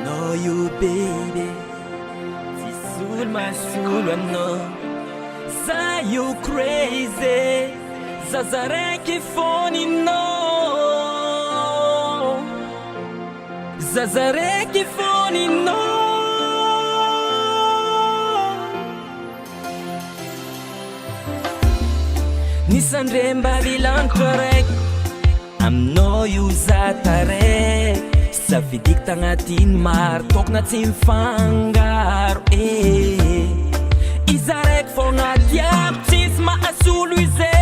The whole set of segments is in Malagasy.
know you baby, tsy solo masolo aminao. Za you crazy, zaza raiky foninao, zaza raiky foninao. Nisandremba vilantro raiky aminao io za taraiky, safidiky tagnatiny maro tokona tsy mifangaro iza raiky fogna tiako tsisy mahasolo ize,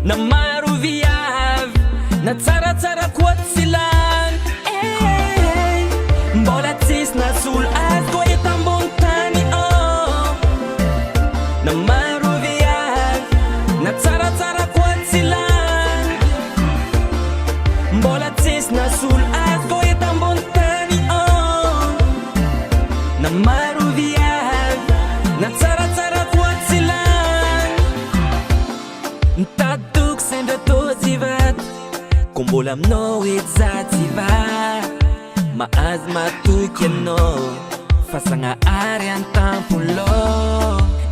na maro viavy na tsaratsara koa tsy lany mbola tsisy nasolo azy koa eto ambony tany na maro viavy na tsaratsara koa tsy lany mbola tsisy nasolo azy koa eto ambony tany na maro viavy na tsaratsara koa tsy lany. Nitadoko sendra tô tsy vato ko mbola aminao eto za tsy vato, mahazo matoky anao fasagnahary an-tampolo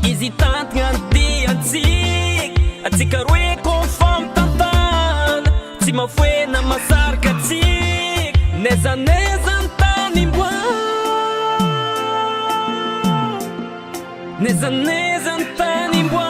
izy tantagna andiantsika atsika roe conforme tantana tsy mafoena masaraka atsika nezaneza antany mboa nezaneza antany mboa